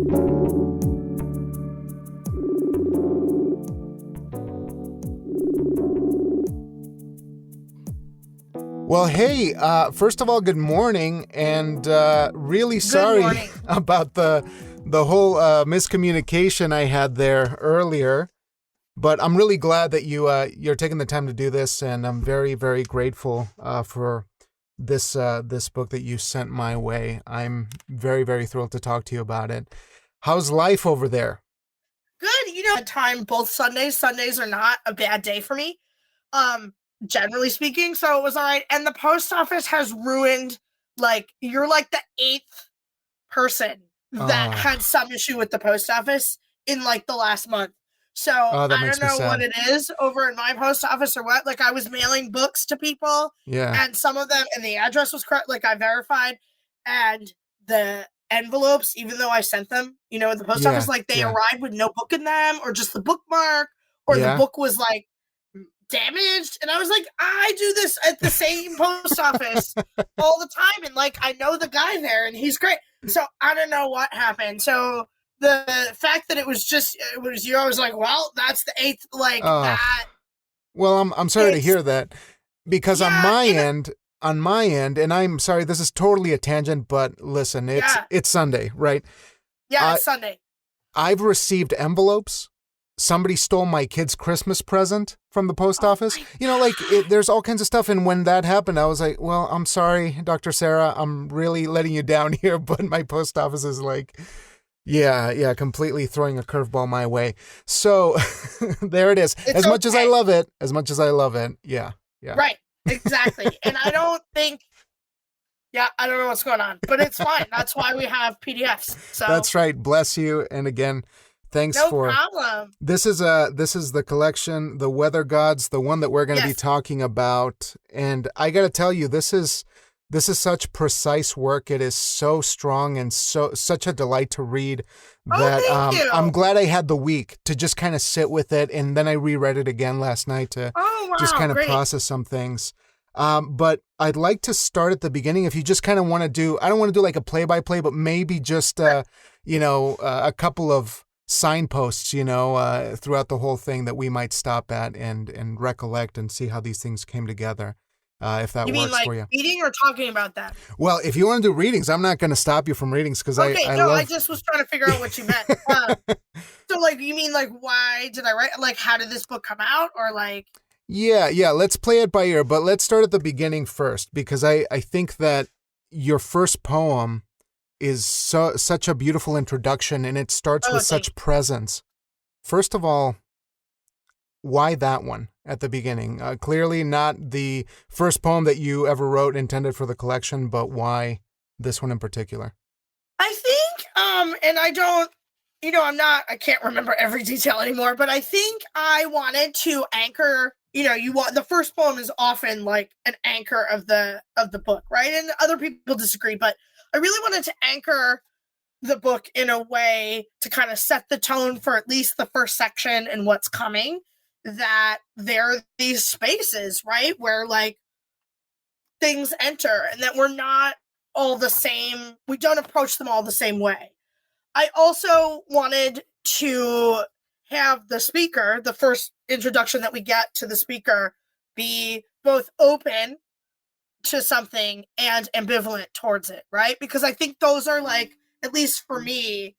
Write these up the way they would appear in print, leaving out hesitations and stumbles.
Well, hey, first of all, good morning, and really sorry about the whole miscommunication I had there earlier. But I'm really glad that you're taking the time to do this, and I'm very, very grateful for this book that you sent my way. I'm very, very thrilled to talk to you about it. How's life over there? Good. At time both Sundays. Sundays are not a bad day for me. Generally speaking, so it was all right. And the post office has ruined, you're like the 8th person that had some issue with the post office in the last month. So I don't know what it is over in my post office or what. I was mailing books to people, and some of them, and the address was correct, I verified, and the envelopes, even though I sent them, at the post office, they arrived with no book in them, or just the bookmark, or the book was damaged, and I was like, I do this at the same post office all the time, and I know the guy there, and he's great. So I don't know what happened. So the fact that it was you, I was like, well, that's the 8th, that. Well, I'm sorry to hear that, because on my end, and I'm sorry, this is totally a tangent, but listen, it's Sunday, right? Yeah, it's Sunday. I've received envelopes. Somebody stole my kid's Christmas present from the post office. There's all kinds of stuff. And when that happened, I was like, well, I'm sorry, Dr. Sarah, I'm really letting you down here. But my post office is completely throwing a curveball my way. So there it is. As much as I love it. Yeah. Right. Exactly. And I don't know what's going on, but it's fine. That's why we have PDFs. So that's right. Bless you. And again, thanks no problem. This is the collection, The Weather Gods, the one that we're going to be talking about. And I got to tell you, this is such precise work. It is so strong and such a delight to read that I'm glad I had the week to just kind of sit with it. And then I reread it again last night to just kind of process some things. But I'd like to start at the beginning. If you just kind of want to do, I don't want to do a play-by-play, but maybe just, a couple of signposts, throughout the whole thing that we might stop at and recollect and see how these things came together, if that works for you. Reading or talking about that? Well, if you want to do readings, I'm not going to stop you from readings because I just was trying to figure out what you meant. So you mean why did I write? How did this book come out? Or Yeah. Let's play it by ear, but let's start at the beginning first, because I think that your first poem is such a beautiful introduction, and it starts with such presence. First of all, why that one at the beginning? Clearly not the first poem that you ever wrote intended for the collection, but why this one in particular? I think, and I don't, I can't remember every detail anymore, but I think I wanted to anchor, the first poem is often an anchor of the book, right? And other people disagree, but I really wanted to anchor the book in a way to kind of set the tone for at least the first section and what's coming, that there are these spaces, right, where things enter and that we're not all the same. We don't approach them all the same way. I also wanted to have the speaker, the first introduction that we get to the speaker, be both open to something and ambivalent towards it, right? Because I think those are at least for me,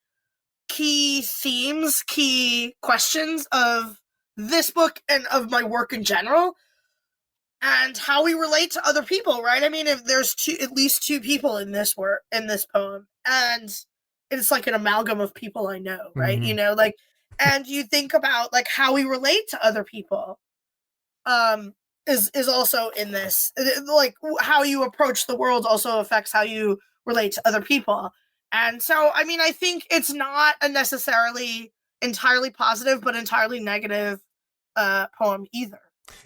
key themes, key questions of this book and of my work in general, and how we relate to other people, right? I mean, if there's at least two people in this poem, and it's an amalgam of people I know, right? Mm-hmm. And you think about how we relate to other people, is also in this. How you approach the world also affects how you relate to other people. And so, I mean, I think it's not a necessarily entirely positive, but entirely negative poem either.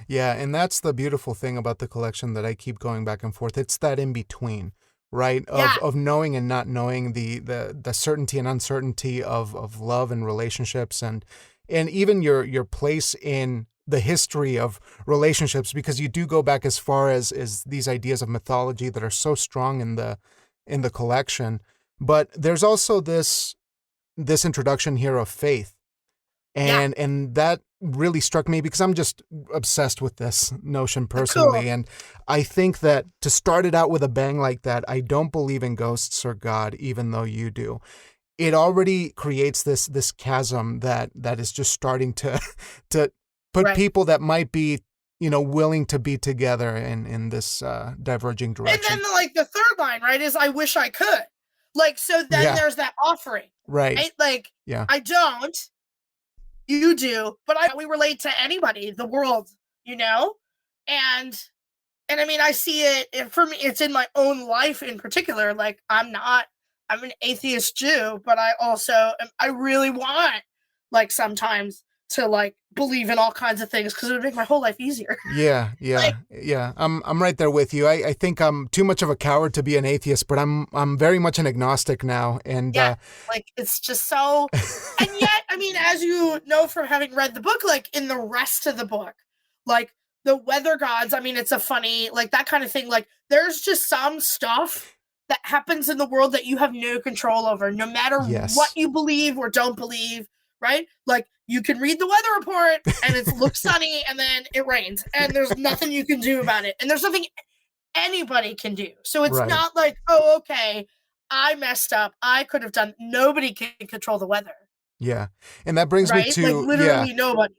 Yeah, and that's the beautiful thing about the collection that I keep going back and forth. It's that in between, right? Of knowing and not knowing, the certainty and uncertainty of love and relationships, and even your place in the history of relationships, because you do go back as far as these ideas of mythology that are so strong in the collection. But there's also this this introduction here of faith. Yeah. And that really struck me because I'm just obsessed with this notion personally. Cool. And I think that to start it out with a bang like that, I don't believe in ghosts or God, even though you do. It already creates this chasm that is just starting to put Right. people that might be, willing to be together in this diverging direction. And then like the third line, right, is I wish I could. Like, so then there's that offering. Right. Like, yeah. I don't, you do, but we relate to anybody, the world, and I mean, I see it for me, it's in my own life in particular. Like, I'm an atheist Jew, but I really want, like, sometimes to like believe in all kinds of things because it would make my whole life easier. Yeah. I'm right there with you. I think I'm too much of a coward to be an atheist, but I'm very much an agnostic now. And like, it's just so, and yet, I mean, as you know from having read the book, like in the rest of the book, like the weather gods, I mean, it's a funny, like that kind of thing. Like, there's just some stuff that happens in the world that you have no control over, no matter what you believe or don't believe, right? Like, you can read the weather report and it looks sunny and then it rains and there's nothing you can do about it. And there's nothing anybody can do. So it's not like, oh, okay, I messed up, I could have done. Nobody can control the weather. Yeah. And that brings me to like literally nobody.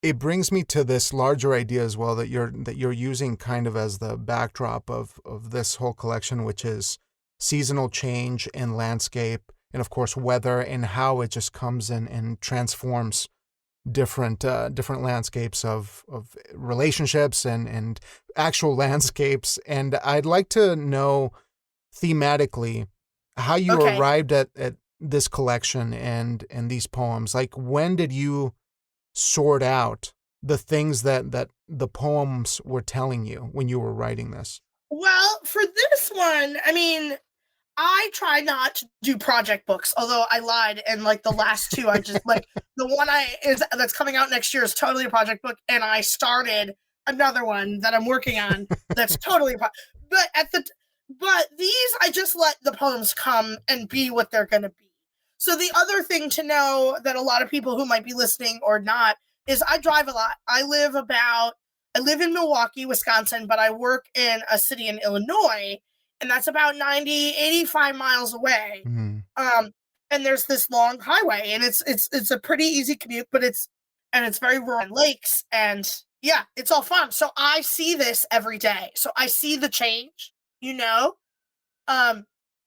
It brings me to this larger idea as well that you're using kind of as the backdrop of this whole collection, which is seasonal change and landscape, and of course weather, and how it just comes in and transforms different landscapes of relationships and actual landscapes. And I'd like to know thematically how you arrived at this collection and these poems. Like, when did you sort out the things that the poems were telling you when you were writing this? Well, for this one, I mean, I try not to do project books, although I lied. And like the last two, I just like the one that's coming out next year is totally a project book. And I started another one that I'm working on that's totally, but these, I just let the poems come and be what they're going to be. So the other thing to know that a lot of people who might be listening or not is I drive a lot. I live in Milwaukee, Wisconsin, but I work in a city in Illinois, and that's about 85 miles away. Mm-hmm. And there's this long highway, and it's a pretty easy commute, but it's very rural, and lakes, and yeah, it's all fun. So I see this every day. So I see the change,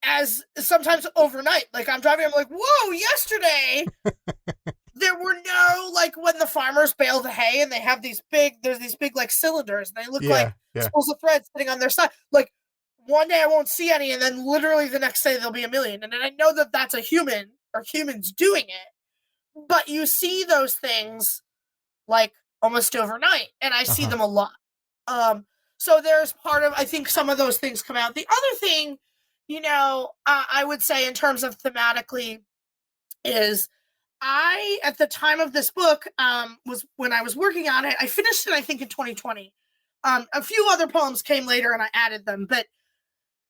as sometimes overnight. Like, I'm driving, I'm like, whoa, yesterday there were no, like, when the farmers bale the hay and they have there's these big like cylinders and they look like spools of thread sitting on their side. Like, one day I won't see any, and then literally the next day there'll be a million. And then I know that that's a human or humans doing it, but you see those things like almost overnight, and I see them a lot. So there's part of, I think some of those things come out. The other thing, I would say in terms of thematically is at the time of this book, was when I was working on it, I finished it, I think, in 2020. A few other poems came later and I added them, but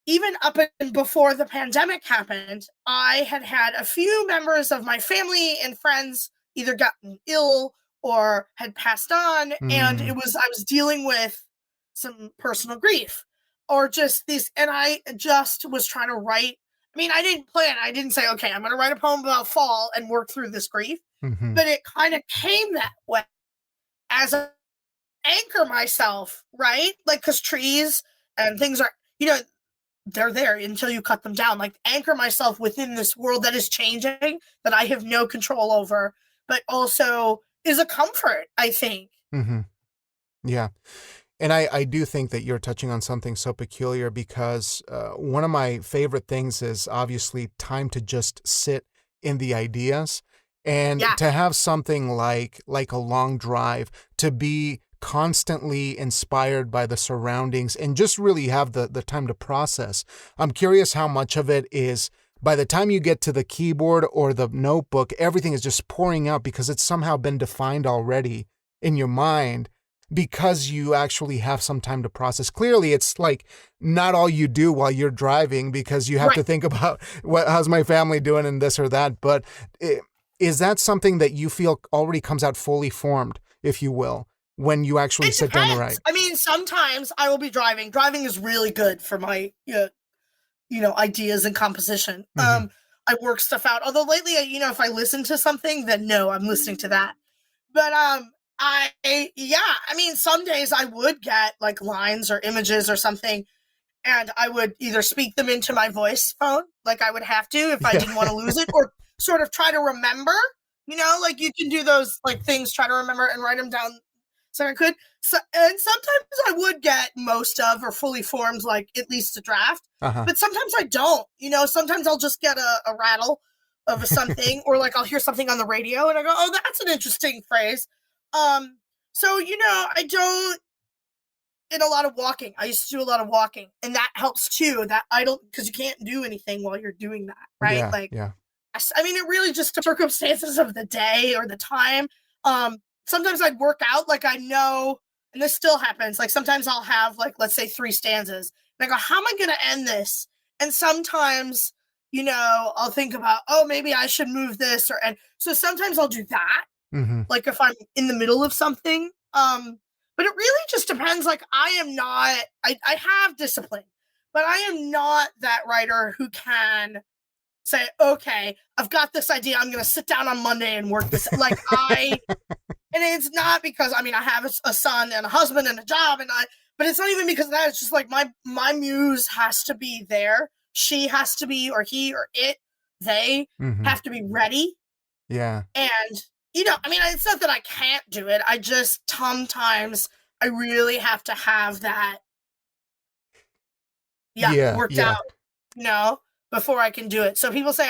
even up and before the pandemic happened, I had a few members of my family and friends either gotten ill or had passed on. And I was dealing with some personal grief or just these, and I just was trying to write. I mean, I didn't say, okay, I'm going to write a poem about fall and work through this grief, but it kind of came that way as I anchor myself, right? Like, because trees and things are, they're there until you cut them down. Like, anchor myself within this world that is changing, that I have no control over, but also is a comfort, I think. Mm-hmm. Yeah. And I do think that you're touching on something so peculiar because one of my favorite things is obviously time to just sit in the ideas and to have something like a long drive, to be constantly inspired by the surroundings and just really have the time to process. I'm curious how much of it is by the time you get to the keyboard or the notebook, everything is just pouring out because it's somehow been defined already in your mind. because you actually have some time to process. Clearly, it's like not all you do while you're driving because you have to think about how's my family doing and this or that. But is that something that you feel already comes out fully formed, if you will, when you actually sit down to write? I mean, sometimes I will be driving. Driving is really good for my, ideas and composition. I work stuff out. Although lately, if I listen to something, then no, I'm listening to that. But some days I would get like lines or images or something, and I would either speak them into my voice phone, like I would have to if I didn't want to lose it, or sort of try to remember, like you can do those like things, try to remember and write them down so I could. So, and sometimes I would get most of or fully formed, like at least a draft, but sometimes I don't, sometimes I'll just get a rattle of something or like I'll hear something on the radio and I go, oh, that's an interesting phrase. So, I don't, in a lot of walking, I used to do a lot of walking and that helps too, that I don't, because you can't do anything while you're doing that. Right. I mean, it really just circumstances of the day or the time. Sometimes I'd work out, like I know, and this still happens. Like sometimes I'll have like, let's say 3 stanzas and I go, how am I going to end this? And sometimes, I'll think about, oh, maybe I should move this and so sometimes I'll do that. Like if I'm in the middle of something, but it really just depends. Like I am not, I have discipline, but I am not that writer who can say, okay, I've got this idea. I'm going to sit down on Monday and work this. Like and it's not because, I have a son and a husband and a job but it's not even because of that. It's just like my muse has to be there. She has to be, or he or it, they have to be ready. Yeah. And, it's not that I can't do it. I just sometimes I really have to have that worked out, before I can do it. So people say,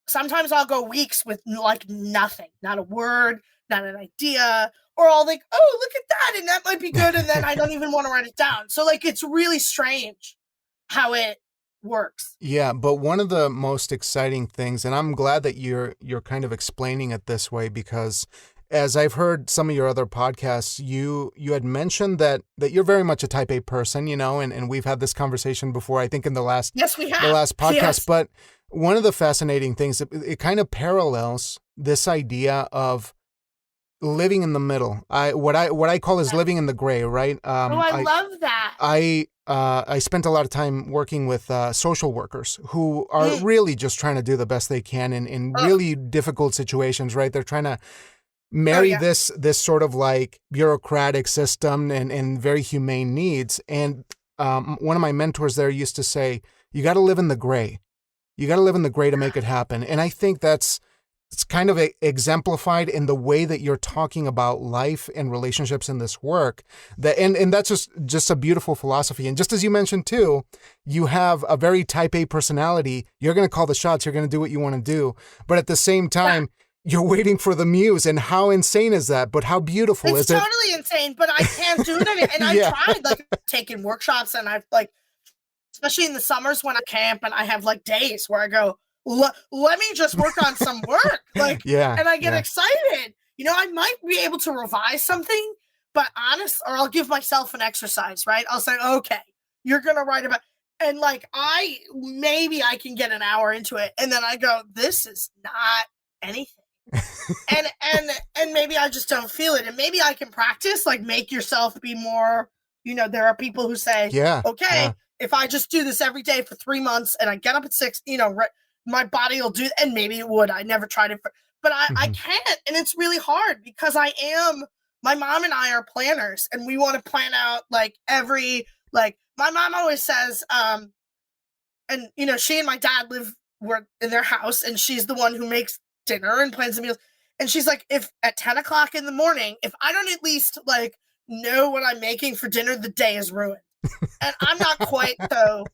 sometimes I'll go weeks with like nothing, not a word, not an idea, or I'll think, oh, look at that. And that might be good. And then I don't even want to write it down. So like, it's really strange how it works. Yeah. But one of the most exciting things, and I'm glad that you're kind of explaining it this way, because as I've heard some of your other podcasts, you had mentioned that you're very much a type A person, and we've had this conversation before, I think in the last podcast. Yes. But one of the fascinating things, it kind of parallels this idea of living in the middle. What I call is living in the gray, right? I love that. I spent a lot of time working with social workers who are really just trying to do the best they can in really difficult situations, right? They're trying to marry this sort of like bureaucratic system and very humane needs. And one of my mentors there used to say, you got to live in the gray. You got to live in the gray to make it happen. And I think it's kind of exemplified in the way that you're talking about life and relationships in this work. And that's just a beautiful philosophy. And just as you mentioned too, you have a very type A personality. You're going to call the shots. You're going to do what you want to do. But at the same time, you're waiting for the muse. And how insane is that? But how beautiful is it? It's totally insane, but I can't do it. And I've tried like taking workshops and I've like, especially in the summers when I camp and I have like days where I go, let me just work on some work. And I get excited. I might be able to revise something, but or I'll give myself an exercise, right? I'll say, okay, you're going to write about, and like, maybe I can get an hour into it. And then I go, this is not anything. and maybe I just don't feel it. And maybe I can practice, like make yourself be more, there are people who say, if I just do this every day for 3 months and I get up at 6, my body will do, and maybe it would. I never tried it, but I can't. And it's really hard because my mom and I are planners and we want to plan out like my mom always says, and she and my dad were in their house and she's the one who makes dinner and plans the meals. And she's like, if at 10 o'clock in the morning, if I don't at least like know what I'm making for dinner, the day is ruined. And I'm not quite so,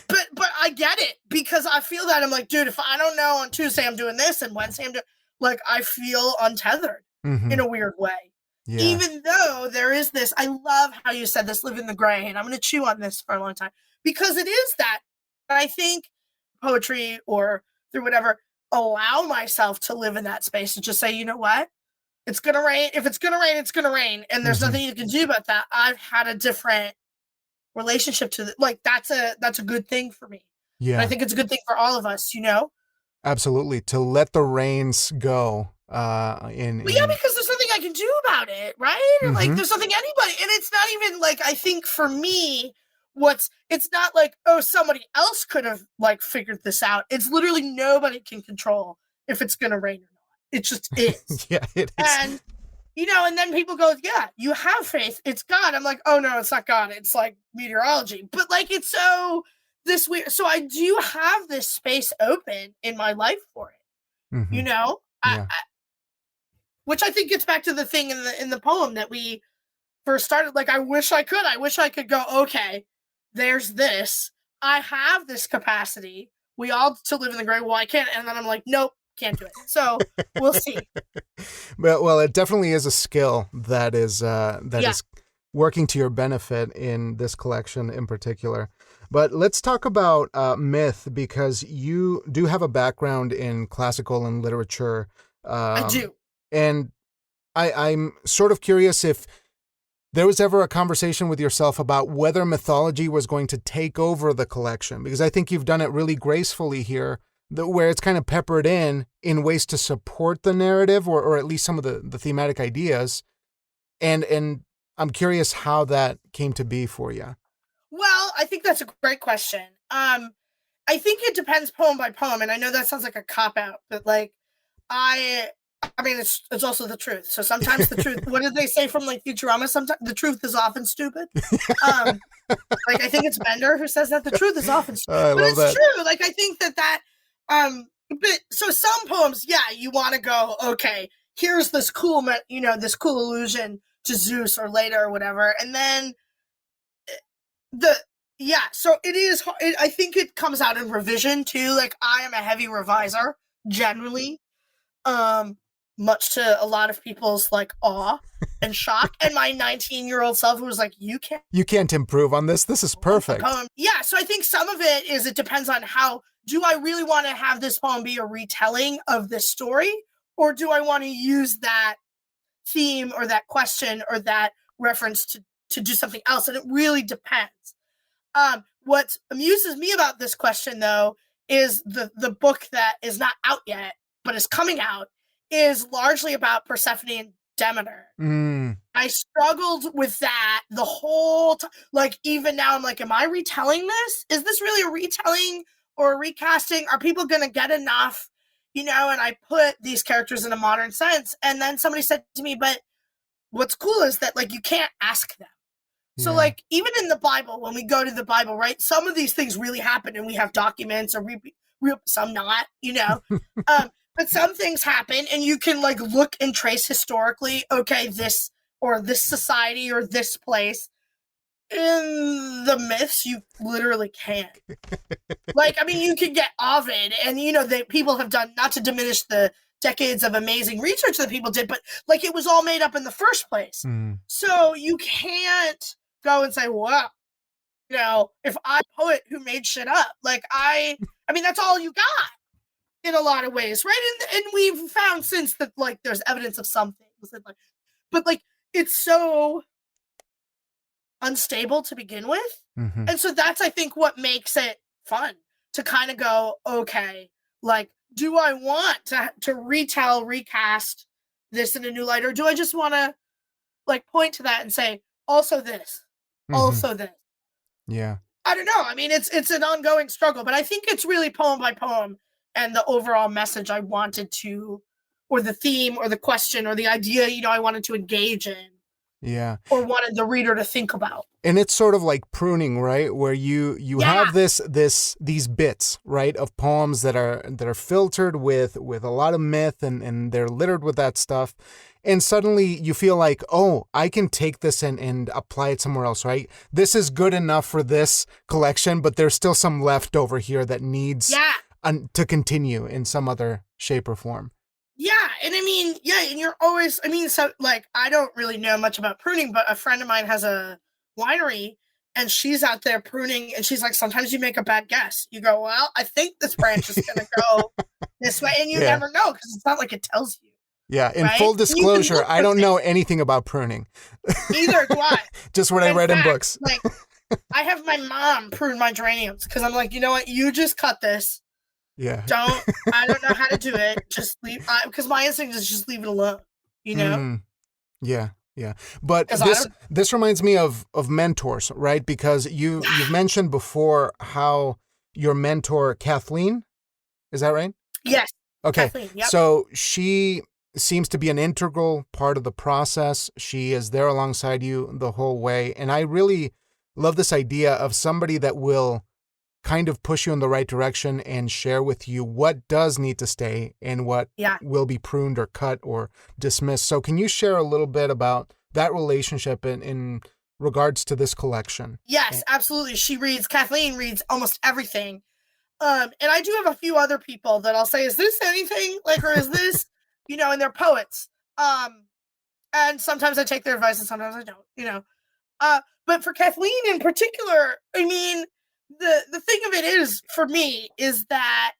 but I get it because I feel that I'm like, dude, if I don't know on Tuesday I'm doing this and Wednesday I'm doing, like, I feel untethered in a weird way. Yeah. Even though there is this, I love how you said this, live in the gray, and I'm going to chew on this for a long time because it is that. And I think poetry or through whatever, allow myself to live in that space and just say, you know what? it's going to rain. If it's going to rain, it's going to rain. And there's nothing you can do about that. I've had a different relationship to like, that's a good thing for me. Yeah. And I think it's a good thing for all of us, you know? Absolutely. To let the reins go. Well, yeah, because there's nothing I can do about it, right? Like, there's nothing anybody, and it's not even like, I think for me, it's not like, oh, somebody else could have like figured this out. It's literally nobody can control if it's going to rain or not. It just is. Yeah, it is. And, you know, and then people go, yeah, you have faith. It's God. I'm like, oh, no, it's not God. It's like meteorology. But like, it's so this weird. So I do have this space open in my life for it, you know? Yeah. Which I think gets back to the thing in the poem that we first started. Like, I wish I could go, okay, there's this. I have this capacity. We all to live in the great. Well, I can't. And then I'm like, nope, can't do it. So we'll see. Well, it definitely is a skill that is working to your benefit in this collection in particular. But let's talk about myth, because you do have a background in classical and literature. I do. And I'm sort of curious if there was ever a conversation with yourself about whether mythology was going to take over the collection, because I think you've done it really gracefully here, where it's kind of peppered in ways to support the narrative or at least some of the thematic ideas. And I'm curious how that came to be for you. Well, I think that's a great question. I think it depends poem by poem. And I know that sounds like a cop-out, but like, I mean, it's also the truth. So sometimes the truth, what did they say from like Futurama? Sometimes the truth is often stupid. Like, I think it's Bender who says that the truth is often stupid, but it's true. Like, I think that, but so some poems, yeah, you want to go, okay, here's this cool, you know, this cool allusion to Zeus or later or whatever. And then so it is, I think it comes out in revision too. Like, I am a heavy reviser generally. Much to a lot of people's like awe and shock, and my 19-year-old self who was like, you can't improve on this. This is perfect. Yeah, so I think some of it depends on how, do I really want to have this poem be a retelling of this story, or do I want to use that theme or that question or that reference to do something else? And it really depends. What amuses me about this question though is the book that is not out yet but is coming out is largely about Persephone and Demeter. I struggled with that the whole time. Like, even now, I'm like, am I retelling this? Is this really a retelling or a recasting? Are people going to get enough? You know, and I put these characters in a modern sense. And then somebody said to me, but what's cool is that, like, you can't ask them. Yeah. So, like, even in the Bible, when we go to the Bible, right, some of these things really happen and we have documents or some not, you know. But some things happen and you can like look and trace historically, okay, this or this society or this place. In the myths, you literally can't. Like, I mean, you could get Ovid and, you know, people have done, not to diminish the decades of amazing research that people did, but like it was all made up in the first place. So you can't go and say, well, you know, if I'm a poet who made shit up, like I mean, that's all you got. In a lot of ways, right? And we've found since that, like, there's evidence of some things. But, like, it's so unstable to begin with. And so that's, I think, what makes it fun. To kind of go, okay, like, do I want to recast this in a new light? Or do I just want to, like, point to that and say, also this, also this? Yeah. I don't know. I mean, it's an ongoing struggle, but I think it's really poem by poem. And the overall message I wanted to, or the theme, or the question, or the idea, you know, I wanted to engage in. Yeah. Or wanted the reader to think about. And it's sort of like pruning, right? Where you have these bits, right, of poems that are filtered with a lot of myth and they're littered with that stuff. And suddenly you feel like, oh, I can take this and apply it somewhere else, right? This is good enough for this collection, but there's still some left over here that needs to continue in some other shape or form. Yeah, and I mean, and you're always, I mean, so, like, I don't really know much about pruning, but a friend of mine has a winery, and she's out there pruning, and she's like, sometimes you make a bad guess. You go, well, I think this branch is going to go this way, and you never know, because it's not like it tells you. Yeah. In right? full You can disclosure, look I for don't know things. anything about pruning. Either do I. Just what I read in fact, books. like, I have my mom prune my geraniums because I'm like, you know what? You just cut this. Yeah. I don't know how to do it. Just leave, because my instinct is just leave it alone, you know? Yeah. Yeah. But Because I don't. this reminds me of mentors, right? Because you've mentioned before how your mentor, Kathleen, is that right? Yes. Okay. Kathleen, yep. So she seems to be an integral part of the process. She is there alongside you the whole way. And I really love this idea of somebody that will kind of push you in the right direction and share with you what does need to stay and what will be pruned or cut or dismissed. So can you share a little bit about that relationship in regards to this collection? Yes, absolutely. Kathleen reads almost everything. And I do have a few other people that I'll say, is this anything? Like, or is this, and they're poets. And sometimes I take their advice and sometimes I don't, but for Kathleen in particular, I mean, the thing of it is, for me, is that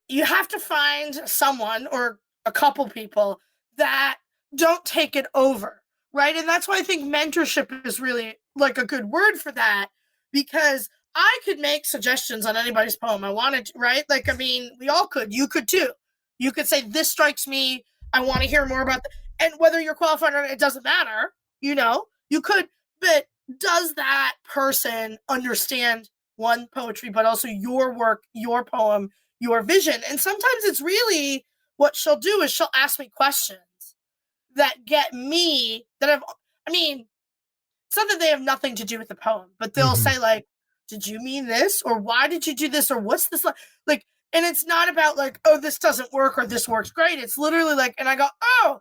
you have to find someone or a couple people that don't take it over, right? And that's why I think mentorship is really like a good word for that, because I could make suggestions on anybody's poem I wanted to, right? Like, I mean, we all could. You could too. You could say, this strikes me. I want to hear more about that. And whether you're qualified or not, it doesn't matter. You could, but does that person understand one, poetry, but also your work, your poem, your vision? And sometimes it's really what she'll do is she'll ask me questions that get me it's not that they have nothing to do with the poem, but they'll say like, did you mean this? Or why did you do this? Or what's this like? And it's not about like, oh, this doesn't work or this works great. It's literally like, and I go, oh,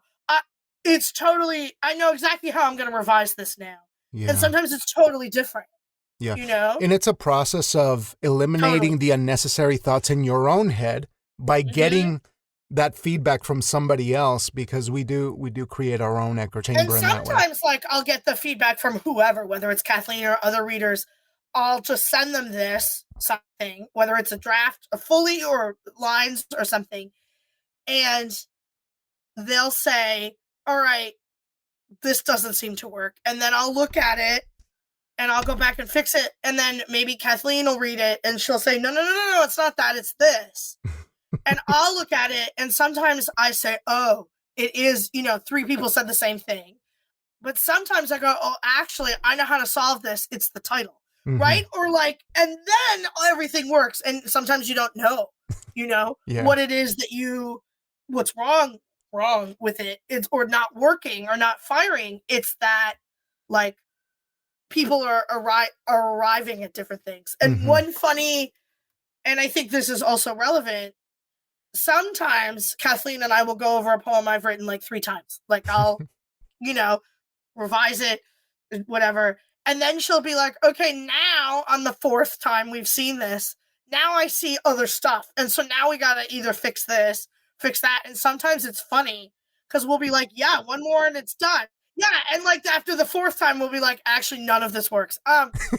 it's totally, I know exactly how I'm going to revise this now. Yeah. And sometimes it's totally different. Yeah. And it's a process of eliminating the unnecessary thoughts in your own head by getting that feedback from somebody else, because we do create our own echo chamber. And sometimes like I'll get the feedback from whoever, whether it's Kathleen or other readers. I'll just send them something, whether it's a draft, a fully or lines or something. And they'll say, all right, this doesn't seem to work. And then I'll look at it and I'll go back and fix it. And then maybe Kathleen will read it and she'll say, no, it's not that, it's this. And I'll look at it and sometimes I say, oh, it is, 3 people said the same thing. But sometimes I go, oh, actually, I know how to solve this. It's the title. Right? Or like, and then everything works. And sometimes you don't know, what it is that what's wrong with it. It's or not working or not firing. It's that like people are arriving at different things. And one funny, and I think this is also relevant, sometimes Kathleen and I will go over a poem I've written like 3 times. Like I'll, revise it, whatever. And then she'll be like, okay, now on the 4th time we've seen this, now I see other stuff. And so now we got to either fix this, fix that. And sometimes it's funny because we'll be like, yeah, one more and it's done. Yeah. And like after the 4th time, we'll be like, actually, none of this works.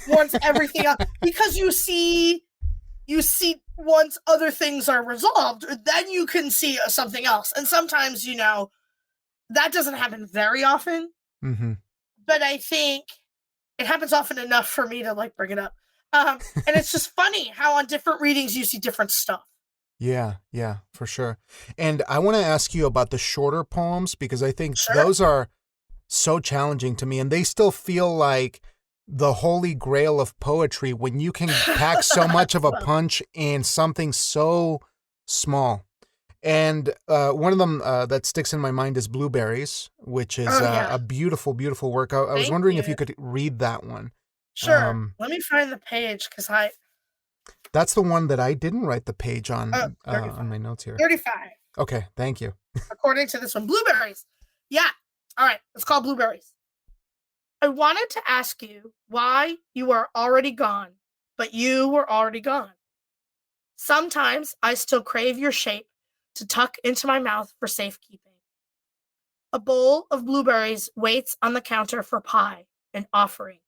Once everything else, because you see once other things are resolved, then you can see something else. And sometimes, that doesn't happen very often, but I think it happens often enough for me to like bring it up. And it's just funny how on different readings you see different stuff. Yeah, for sure. And I want to ask you about the shorter poems, because I think those are so challenging to me, and they still feel like the holy grail of poetry when you can pack so much of a punch in something so small. And one of them that sticks in my mind is Blueberries, which is a beautiful, beautiful work. I was wondering if you could read that one. Sure. Let me find the page because that's the one that I didn't write the page on my notes here. 35. Okay, thank you. According to this one, Blueberries. Yeah. All right. It's called Blueberries. I wanted to ask you why you are already gone, but you were already gone. Sometimes I still crave your shape to tuck into my mouth for safekeeping. A bowl of blueberries waits on the counter for pie and offering.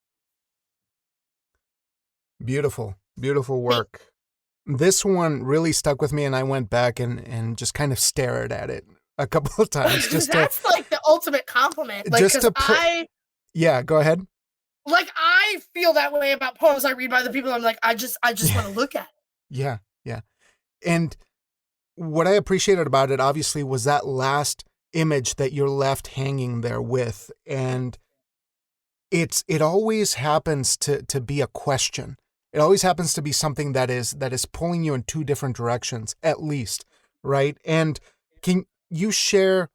Beautiful, beautiful work. This one really stuck with me, and I went back and just kind of stared at it a couple of times. That's like the ultimate compliment. Like, because yeah, go ahead. Like, I feel that way about poems I read by the people. I'm like, I just want to look at it. Yeah, yeah. And what I appreciated about it, obviously, was that last image that you're left hanging there with, and it always happens to be a question. It always happens to be something that is pulling you in two different directions, at least, right? And can you share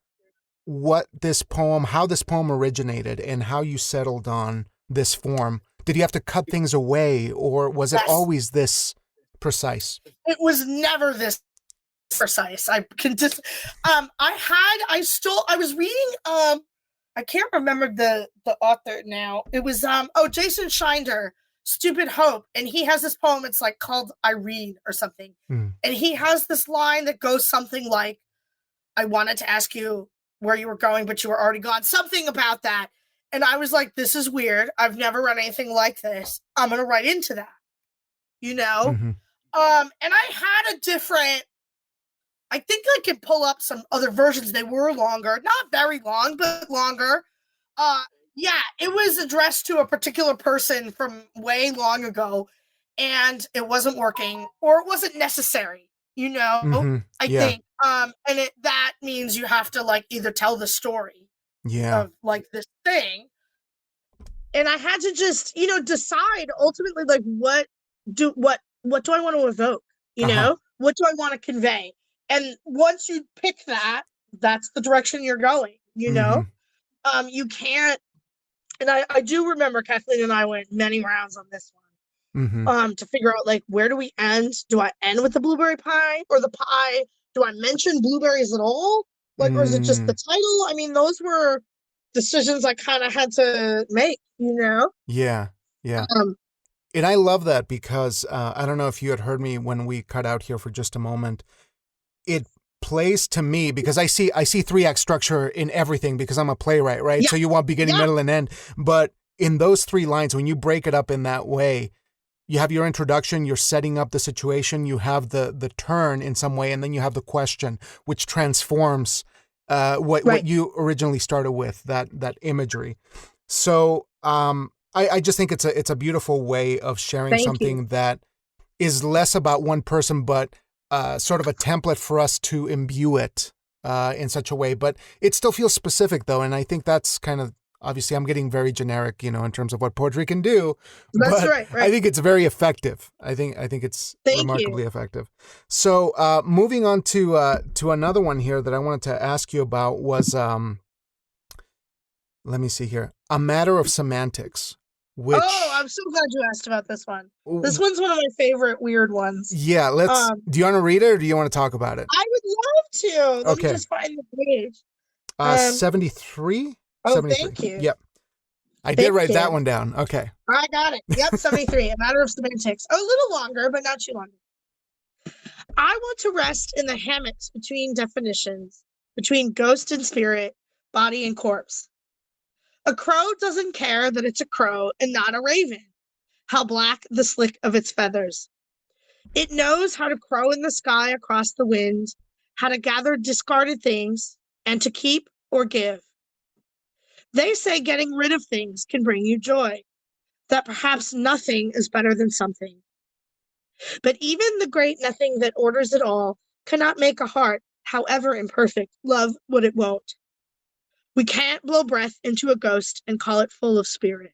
how this poem originated and how you settled on this form? Did you have to cut things away, or was it always this precise? It was never this precise. I can just, I was reading, I can't remember the author now. It was, Jason Schneider, Stupid Hope. And he has this poem, it's like called Irene or something. And he has this line that goes something like, I wanted to ask you where you were going, but you were already gone. Something about that. And I was like, this is weird. I've never read anything like this. I'm going to write into that, you know? Mm-hmm. And I had a different, I think I can pull up some other versions. They were longer, not very long, but longer. Yeah, it was addressed to a particular person from way long ago, and it wasn't working, or it wasn't necessary, you know? Mm-hmm. I think. And that means you have to like either tell the story of like this thing. And I had to just, decide ultimately, like, what do I want to evoke? You know, what do I want to convey? And once you pick that, that's the direction you're going, you know? You can't, and I do remember Kathleen and I went many rounds on this one, to figure out, like, where do we end? Do I end with the blueberry pie or the pie? Do I mention blueberries at all? Like, or is it just the title? I mean, those were decisions I kind of had to make, you know? Yeah, yeah. And I love that because I don't know if you had heard me when we cut out here for just a moment. It plays to me because I see 3-act structure in everything because I'm a playwright, right? Yeah. So you want beginning, middle, and end. But in those 3 lines, when you break it up in that way, you have your introduction, you're setting up the situation, you have the turn in some way, and then you have the question, which transforms what you originally started with, that imagery. So I just think it's a beautiful way of sharing something that is less about one person, but sort of a template for us to imbue it in such a way. But it still feels specific, though, and I think that's kind of, obviously I'm getting very generic, in terms of what poetry can do. That's right. I think it's very effective. I think it's remarkably effective. So moving on to another one here that I wanted to ask you about was, let me see here, A Matter of Semantics. Which, I'm so glad you asked about this one. This one's one of my favorite weird ones. Yeah, let's. Do you want to read it or do you want to talk about it? I would love to. Let me just find the page. 73? Oh, 73. Thank you. Yep. I did write that one down. Okay. I got it. Yep, 73. A Matter of Semantics. A little longer, but not too long. I want to rest in the hammocks between definitions, between ghost and spirit, body and corpse. A crow doesn't care that it's a crow and not a raven. How black the slick of its feathers. It knows how to crow in the sky across the wind, how to gather discarded things, and to keep or give. They say getting rid of things can bring you joy, that perhaps nothing is better than something. But even the great nothing that orders it all cannot make a heart, however imperfect, love what it won't. We can't blow breath into a ghost and call it full of spirit.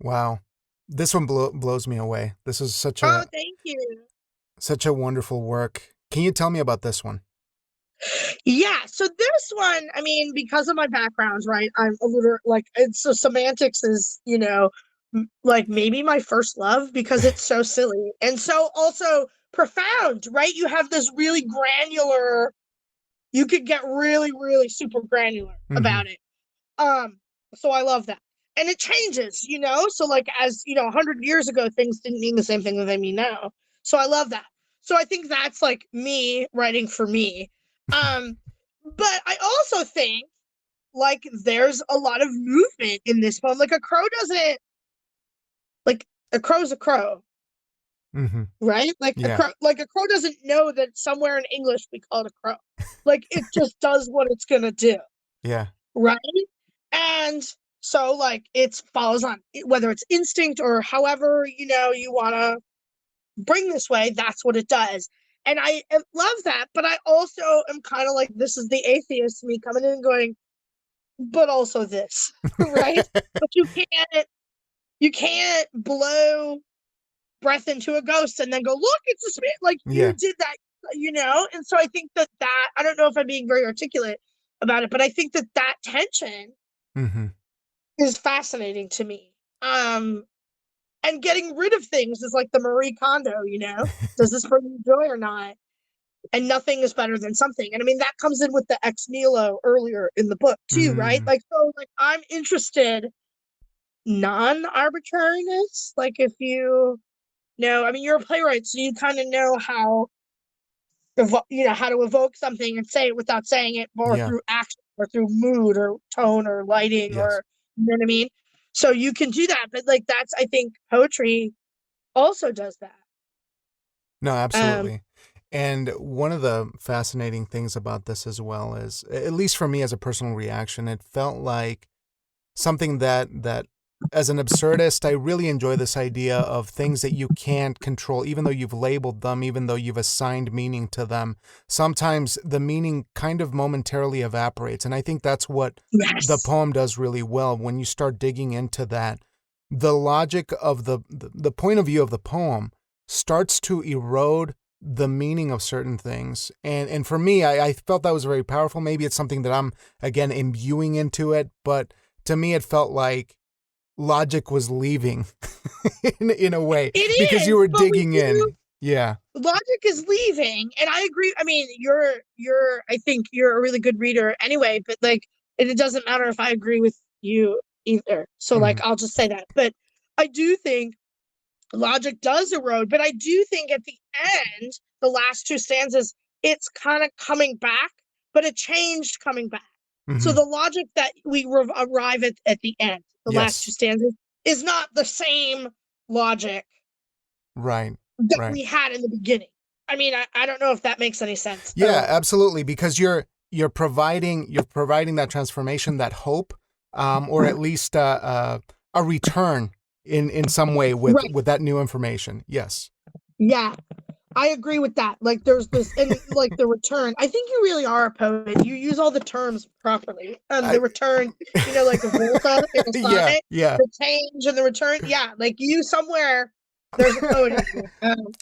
Wow. This one blows me away. This is such thank you. Such a wonderful work. Can you tell me about this one? Yeah, so this one, I mean, because of my background, right, I'm a little so semantics is, like maybe my first love because it's so silly and so also profound, right? You have this really granular, you could get really, really super granular about it. So I love that. And it changes, so like as, 100 years ago, things didn't mean the same thing that they mean now. So I love that. So I think that's like me writing for me. But I also think like there's a lot of movement in this poem. Like a crow doesn't, like a crow's a crow. right? Like Yeah. a crow doesn't know that somewhere in English we call it a crow. Like it just does what it's gonna do, Yeah. right? And so like it follows on whether it's instinct or however you want to bring this way. That's what it does, and I love that. But I also am kind of like, this is the atheist me coming in and going, but also this, right? But you can't blow breath into a ghost and then go, look, it's a spirit. Like Yeah. you did that, And so I think that I don't know if I'm being very articulate about it, but I think that tension is fascinating to me. And getting rid of things is like the Marie Kondo, does this bring you joy or not? And nothing is better than something. And I mean, that comes in with the ex nihilo earlier in the book too, right? Like, so like I'm interested non-arbitrariness. Like if you know, I mean, you're a playwright, so you kind of know how how to evoke something and say it without saying it, or through action or through mood or tone or lighting, or you know what I mean? So you can do that, but like that's, I think poetry also does that. No, absolutely. And one of the fascinating things about this as well is, at least for me as a personal reaction, it felt like something that as an absurdist, I really enjoy this idea of things that you can't control, even though you've labeled them, even though you've assigned meaning to them. Sometimes the meaning kind of momentarily evaporates. And I think that's what the poem does really well. When you start digging into that, the logic of the point of view of the poem starts to erode the meaning of certain things. And for me, I felt that was very powerful. Maybe it's something that I'm, again, imbuing into it. But to me, it felt like logic was leaving in a way, because you were digging in. Yeah. Logic is leaving. And I agree. I mean, I think you're a really good reader anyway, but like, it doesn't matter if I agree with you either. So like, I'll just say that. But I do think logic does erode, but I do think at the end, the last two stanzas, it's kind of coming back, but it changed coming back. So the logic that we arrive at the end, the last two stanzas, is not the same logic that we had in the beginning. I mean, I don't know if that makes any sense. Yeah, absolutely, because you're providing that transformation, that hope, or at least a return in some way with that new information. Yes. Yeah. I agree with that. Like there's this, and like the return. I think you really are a poet. You use all the terms properly. The return, like a volta in a sonnet, the change and the return. Yeah, like you somewhere. There's a poet in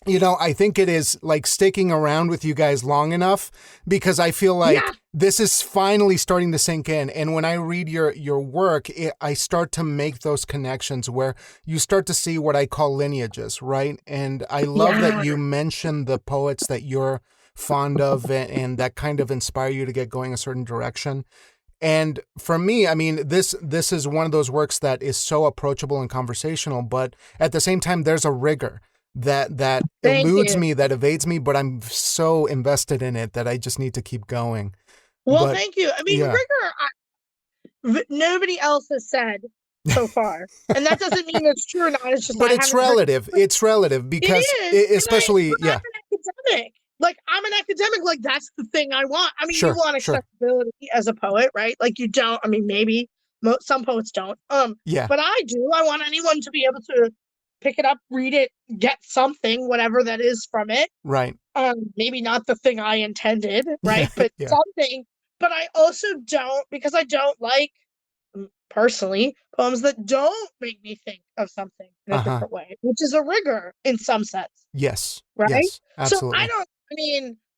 here. I think it is like sticking around with you guys long enough, because I feel like this is finally starting to sink in. And when I read your work, I start to make those connections where you start to see what I call lineages, right? And I love that you mentioned the poets that you're fond of and that kind of inspire you to get going a certain direction. And for me, I mean, this is one of those works that is so approachable and conversational, but at the same time, there's a rigor that eludes me, that evades me, but I'm so invested in it that I just need to keep going. Well, thank you. I mean, rigor, nobody else has said so far. And that doesn't mean it's true or not. It's just, but it's relative. It's relative because especially, I'm an academic. Like, I'm an academic, like, that's the thing I want. I mean, you want accessibility as a poet, right? Like, you don't, I mean, maybe some poets don't. But I do. I want anyone to be able to pick it up, read it, get something, whatever that is from it. Right. Maybe not the thing I intended, right? But something. But I also don't, because I don't like, personally, poems that don't make me think of something in a different way, which is a rigor in some sense. Yes. Right? Yes, absolutely. So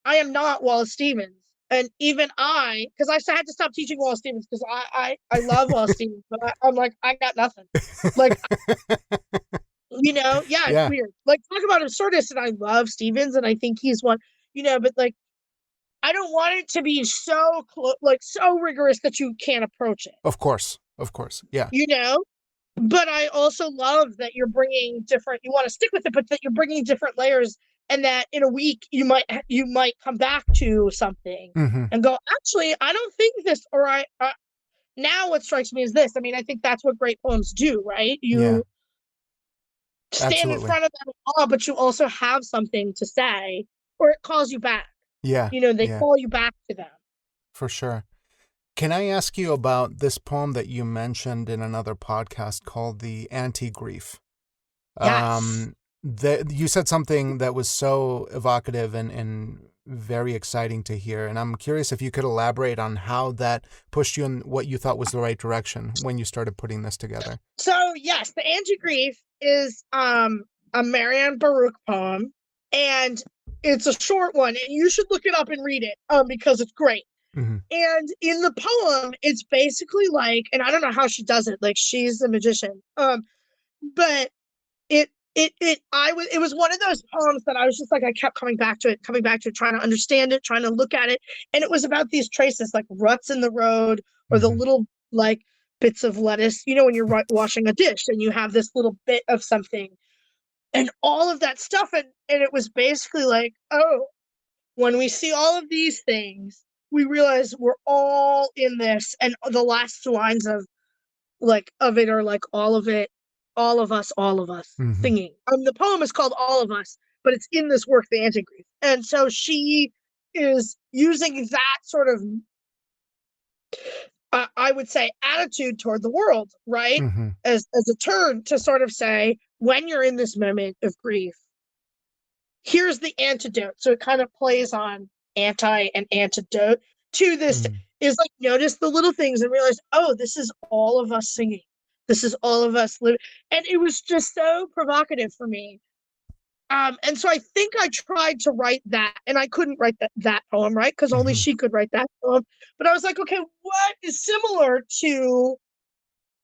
I am not Wallace Stevens. And even because I had to stop teaching Wallace Stevens because I love Wallace Stevens, but I'm like, I got nothing. Like, it's weird. Like, talk about absurdist, and I love Stevens, and I think he's one, but like, I don't want it to be so so rigorous that you can't approach it. Of course. Yeah. But I also love that you're bringing different, you want to stick with it, but that you're bringing different layers, and that in a week you might come back to something and go, actually, I don't think this, or now what strikes me is this. I mean, I think that's what great poems do, right? stand in Absolutely. front of them all, but you also have something to say, or it calls you back. Yeah. They Yeah, call you back to them. for sure. Can I ask you about this poem that you mentioned in another podcast called The Anti-Grief? Yes. You said something that was so evocative and very exciting to hear. And I'm curious if you could elaborate on how that pushed you in what you thought was the right direction when you started putting this together. So yes, the Anti-Grief is a Marianne Baruch poem, and it's a short one, and you should look it up and read it because it's great. Mm-hmm. And in the poem, it's basically like, and I don't know how she does it, like she's a magician. But it was one of those poems that I was just like, I kept coming back to it, trying to understand it, trying to look at it. And it was about these traces, like ruts in the road, or the Mm-hmm. little like bits of lettuce, when you're washing a dish and you have this little bit of something and all of that stuff. And it was basically like, oh, when we see all of these things, we realize we're all in this. And the last lines of it are like all of it, all of us, Mm-hmm. singing. The poem is called All of Us, but it's in this work, The Anti-Grief. And so she is using that sort of, I would say, attitude toward the world, right? Mm-hmm. As a turn to sort of say, when you're in this moment of grief, here's the antidote. So it kind of plays on anti and antidote to this, Mm-hmm. is like, notice the little things and realize, oh, this is all of us singing. This is all of us living. And it was just so provocative for me. And so I think I tried to write that, and I couldn't write that poem, right? Because only Mm-hmm. she could write that poem. But I was like, okay, what is similar to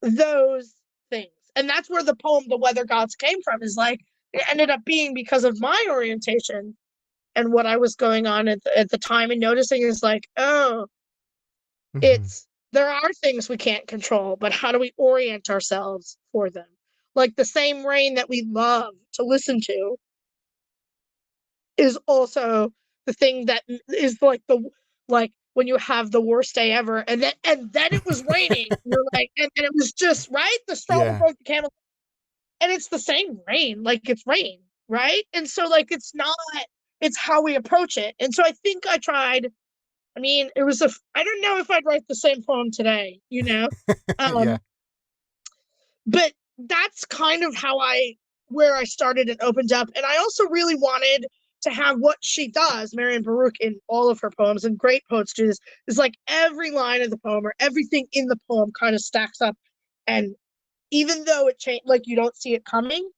those things? And that's where the poem The Weather Gods came from, is like, it ended up being because of my orientation and what I was going on at the time, and noticing is like, oh, Mm-hmm. there are things we can't control, but how do we orient ourselves for them? Like the same rain that we love to listen to is also the thing that is like when you have the worst day ever, and then it was raining. You're like, and it was just right. The straw that Yeah. broke the camel, and it's the same rain, like it's rain, right? And so like it's not. It's how we approach it. And so I think I tried. I mean, I don't know if I'd write the same poem today, Yeah. um, but that's kind of where I started and opened up. And I also really wanted to have what she does, Marianne Baruch, in all of her poems, and great poets do this, is like every line of the poem or everything in the poem kind of stacks up. And even though it changed, like you don't see it coming,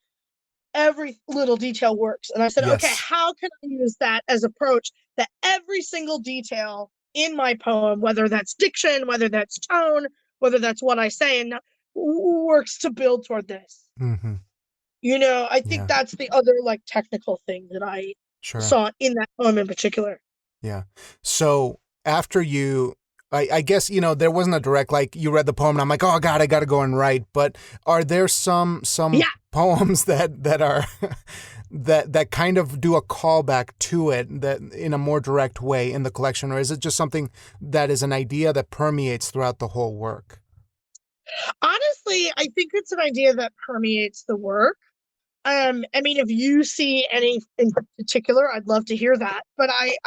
every little detail works. And I said, okay, Yes. how can I use that as approach, that every single detail in my poem, whether that's diction, whether that's tone, whether that's what I say, and works to build toward this. Mm-hmm. I think Yeah. that's the other like technical thing that I Sure. saw in that poem in particular. Yeah. So after I guess, there wasn't a direct, like you read the poem and I'm like, oh God, I got to go and write. But are there some Yeah, poems that are, that kind of do a callback to it that in a more direct way in the collection? Or is it just something that is an idea that permeates throughout the whole work? honestly, I think it's an idea that permeates the work. I mean, if you see any in particular, I'd love to hear that. But I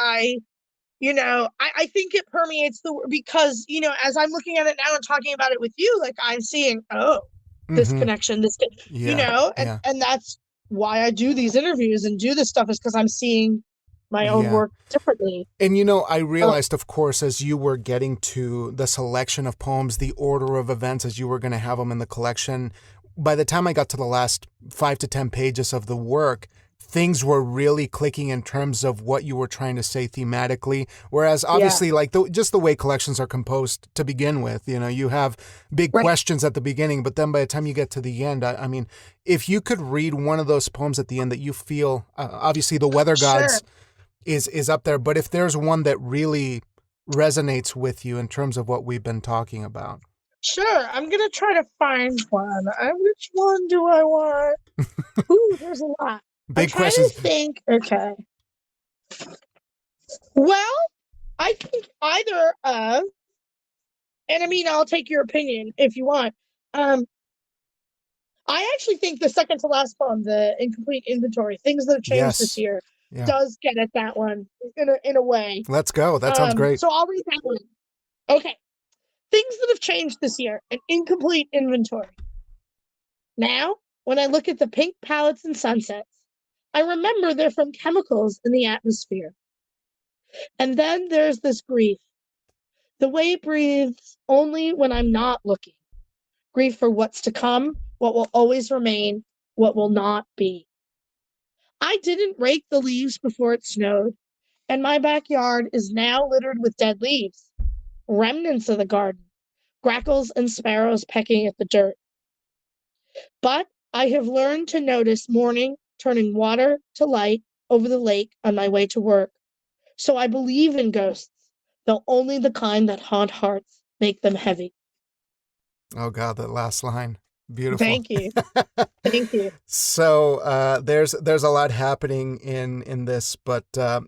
think it permeates because, as I'm looking at it now and talking about it with you, like I'm seeing, oh, this Mm-hmm. connection, Yeah. and, Yeah. and that's why I do these interviews and do this stuff, is because I'm seeing my own Yeah. work differently. And I Uh, realized, of course, as you were getting to the selection of poems, the order of events as you were going to have them in the collection, by the time I got to the last 5 to 10 pages of the work, things were really clicking in terms of what you were trying to say thematically. Whereas yeah, obviously, like just the way collections are composed to begin with, you have big right. questions at the beginning, but then by the time you get to the end, I mean, if you could read one of those poems at the end that you feel, obviously the Weather Sure. Gods is up there, but if there's one that really resonates with you in terms of what we've been talking about. Sure. I'm going to try to find one. Which one do I want? Ooh, there's a lot. I'm Big trying to questions. think. Okay. Well, I think either of, and I mean, I'll take your opinion if you want. Um, I actually think the second to last poem, the incomplete inventory, things that have changed this year, does get at that one in a way. Let's go. That sounds great. So I'll read that one. Okay. Things that have changed this year, an incomplete inventory. Now, when I look at the pink palettes and sunsets, I remember they're from chemicals in the atmosphere. And then there's this grief. The way it breathes only when I'm not looking. Grief for what's to come, what will always remain, what will not be. I didn't rake the leaves before it snowed, and my backyard is now littered with dead leaves, remnants of the garden, grackles and sparrows pecking at the dirt. But I have learned to notice morning turning water to light over the lake on my way to work. So I believe in ghosts, though only the kind that haunt hearts make them heavy. Oh God, that last line. Beautiful. Thank you. Thank you. So there's a lot happening in this, but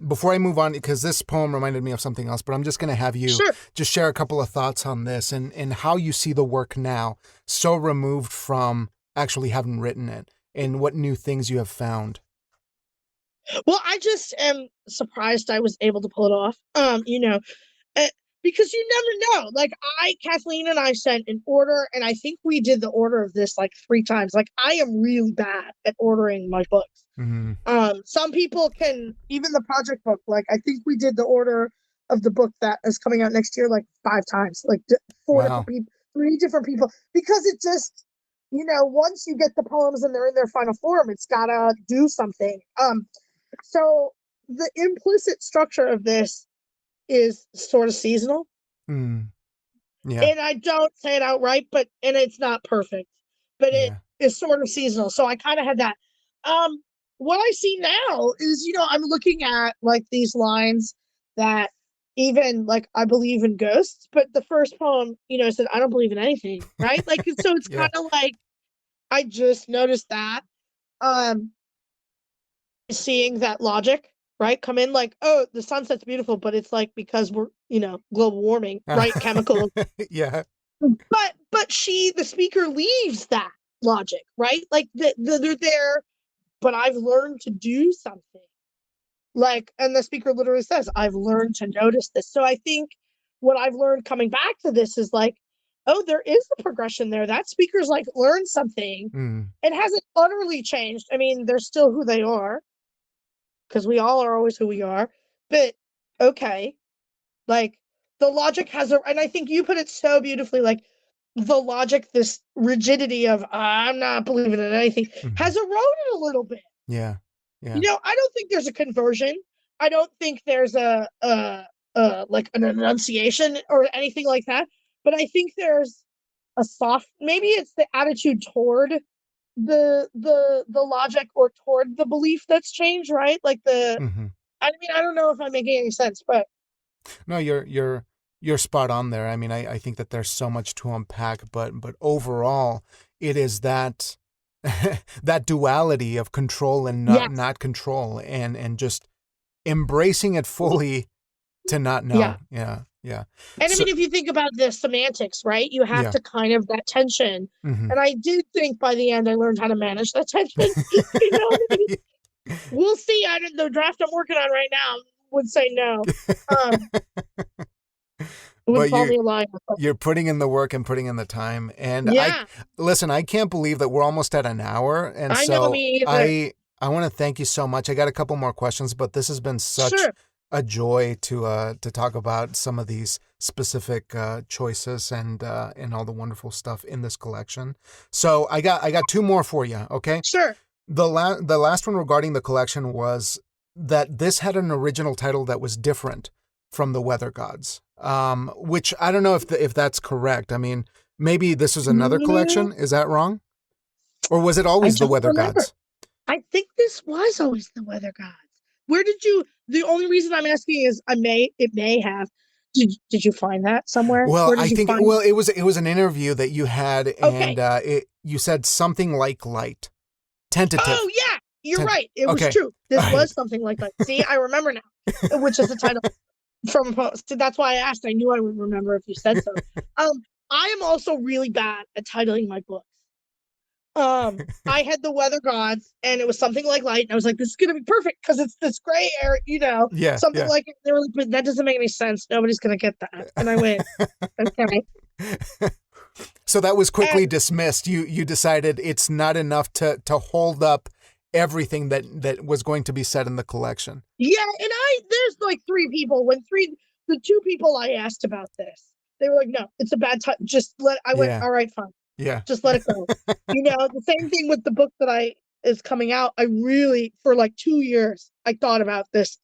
before I move on, because this poem reminded me of something else, but I'm just going to have you just share a couple of thoughts on this and how you see the work now, so removed from actually having written it, and what new things you have found. Well, I just am surprised I was able to pull it off. Because you never know. Like Kathleen and I sent an order, and I think we did the order of this like 3 times. Like I am really bad at ordering my books. Mm-hmm. Some people can, even the project book, like I think we did the order of the book that is coming out next year like 5 times, like 4 different people, 3 different people, because it just, once you get the poems and they're in their final form, it's gotta do something. So the implicit structure of this is sort of seasonal. Yeah. And I don't say it outright, and it's not perfect, but it is sort of seasonal. So I kind of had that. What I see now is, I'm looking at like these lines that even like, I believe in ghosts, but the first poem, said, I don't believe in anything. Right. Like, so it's kind of like, I just noticed that, seeing that logic, right, come in like, oh, the sunset's beautiful, but it's like because we're, global warming, right, chemicals. Yeah. But the speaker leaves that logic, right? Like they're there, but I've learned to do something. Like, and the speaker literally says, I've learned to notice this. So I think what I've learned coming back to this is like, oh, there is a progression there. That speaker's like learned something. It hasn't utterly changed. I mean, they're still who they are, because we all are always who we are, but okay, like the logic and I think you put it so beautifully, like the logic, this rigidity of I'm not believing in anything, has eroded a little bit. Yeah. I don't think there's a conversion. I don't think there's a like an enunciation or anything like that, but I think there's a soft, maybe it's the attitude toward the logic or toward the belief that's changed, right? Like I mean, I don't know if I'm making any sense, but no, you're spot on there. I mean, I think that there's so much to unpack, but overall it is that that duality of control and not control, and just embracing it fully to not know. Yeah. And I mean, if you think about the semantics, right, you have to kind of that tension. And I do think by the end I learned how to manage that tension. You know what I mean? We'll see. The draft I'm working on right now would say no. But you're putting in the work and putting in the time. And I can't believe that we're almost at an hour. And I want to thank you so much. I got a couple more questions, but this has been such a joy to talk about some of these specific choices and all the wonderful stuff in this collection. So I got 2 more for you. Okay. Sure. The last one regarding the collection was that this had an original title that was different from the Weather Gods, which I don't know if that's correct. I mean, maybe this was another collection. Is that wrong? Or was it always the Weather Gods? I think this was always the Weather Gods. Where did the only reason I'm asking is it may have. Did you find that somewhere? Well, I think it was an interview that you had, and you said something like light. Tentative. Oh yeah, you're right. It was true. This was something like that. See, I remember now, which is the title from a post. That's why I asked. I knew I would remember if you said so. I am also really bad at titling my books. I had the weather gods, and it was something like light, and I was like, this is gonna be perfect because it's this gray area, Yeah, something yeah. like it. They were like, but that doesn't make any sense. Nobody's gonna get that. And I went, okay. So that was quickly dismissed. You decided it's not enough to hold up everything that was going to be said in the collection. Yeah, and there's like the two people I asked about this, they were like, no, it's a bad time. I went, all right, fine. Yeah. Just let it go. The same thing with the book that is coming out. I really, for like 2 years, I thought about this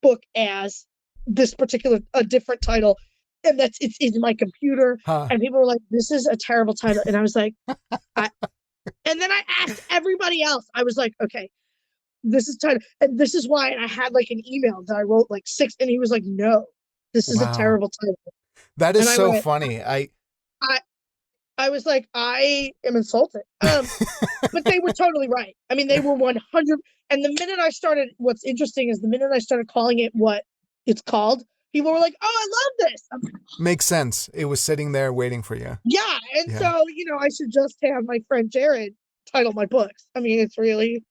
book as this particular, a different title. And it's in my computer. And people were like, this is a terrible title. And I was like, and then I asked everybody else. I was like, okay, this is title. And this is why. And I had like an email that I wrote like 6. And he was like, no, this is a terrible title. That is so funny. I was like, I am insulted. But they were totally right. I mean, they were 100. And the minute I started, what's interesting is the minute I started calling it what it's called, people were like, oh, I love this. Makes sense. It was sitting there waiting for you. Yeah. And so, I should just have my friend Jared title my books. I mean, it's really,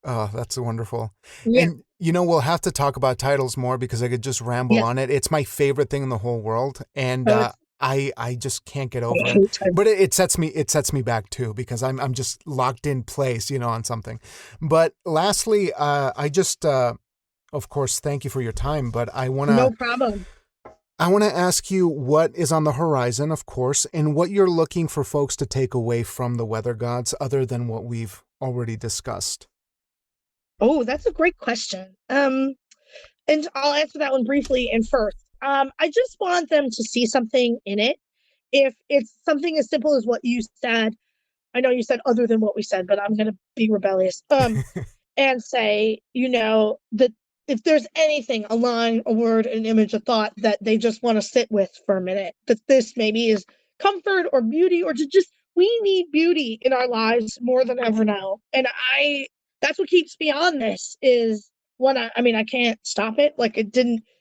Oh, that's wonderful. Yeah. And, we'll have to talk about titles more because I could just ramble on it. It's my favorite thing in the whole world. And, I just can't get over it, but it sets me back too, because I'm just locked in place, on something. But lastly, I just, of course, thank you for your time, but no problem. I want to ask you what is on the horizon, of course, and what you're looking for folks to take away from the weather gods other than what we've already discussed. Oh, that's a great question. And I'll answer that one briefly and first. I just want them to see something in it. If it's something as simple as what you said, I know you said other than what we said, but I'm going to be rebellious. And say, that if there's anything, a line, a word, an image, a thought that they just want to sit with for a minute, that this maybe is comfort or beauty, or we need beauty in our lives more than ever now. And that's what keeps me on this is I can't stop it. Like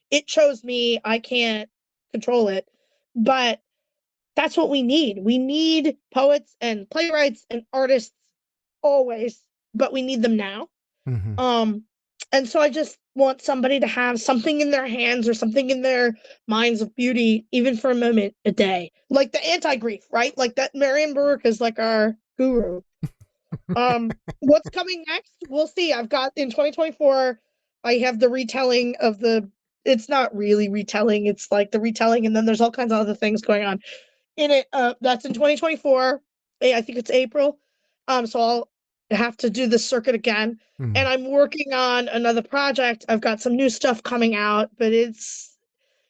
it chose me. I can't control it, but that's what we need. We need poets and playwrights and artists always, but we need them now. Mm-hmm. And so I just want somebody to have something in their hands or something in their minds of beauty, even for a moment a day, like the anti-grief, right? Like that Marian Burke is like our guru. What's coming next? We'll see. I've got in 2024, I have the retelling of it's not really retelling. It's like the retelling. And then there's all kinds of other things going on in it. That's in 2024. I think it's April. So I'll have to do this circuit again. Mm-hmm. And I'm working on another project. I've got some new stuff coming out, but it's,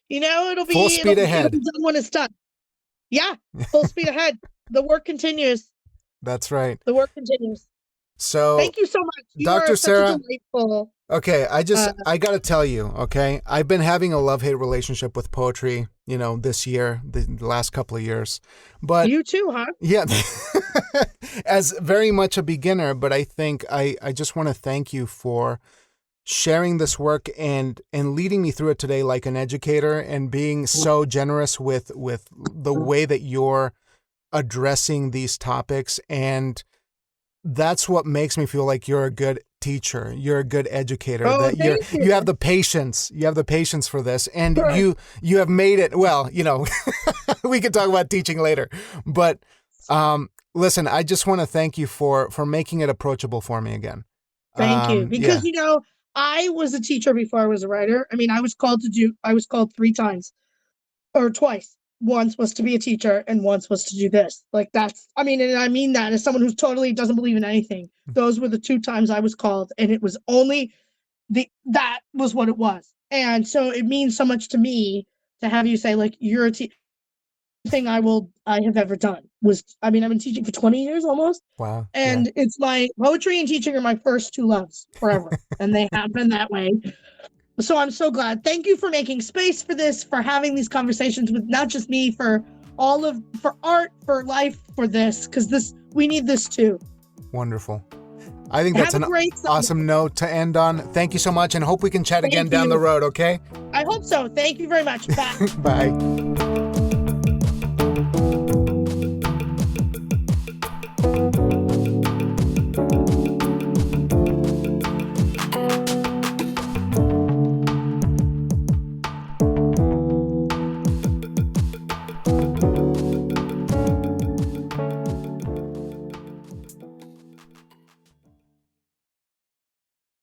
it'll be full speed ahead. It'll be done when it's done. Yeah. Full speed ahead. The work continues. That's right. The work continues. So thank you so much. Dr. Sarah. Delightful. Okay, I got to tell you, okay, I've been having a love-hate relationship with poetry, this year, the last couple of years. But you too, huh? Yeah, as very much a beginner, but I think I just want to thank you for sharing this work and leading me through it today like an educator and being so generous with the way that you're addressing these topics. And that's what makes me feel like you're a good teacher. You're a good educator. That you have the patience. You have the patience for this, and you have made it. Well, we could talk about teaching later, but listen, I just want to thank you for making it approachable for me again. Thank you, because I was a teacher before I was a writer. I mean, I was called 3 times or twice. Once was to be a teacher and once was to do this. Like and I mean that as someone who totally doesn't believe in anything. Those were the 2 times I was called, and it was only that was what it was. And so it means so much to me to have you say, like, you're a teacher. Thing I have ever done was, I've been teaching for 20 years almost. Wow. And it's like poetry and teaching are my first 2 loves forever. And they have been that way. So I'm so glad. Thank you for making space for this, for having these conversations with not just me, for art, for life, for this, because we need this too. Wonderful. I think that's an awesome note to end on. Thank you so much, and hope we can chat again down the road, okay? I hope so. Thank you very much. Bye. Bye.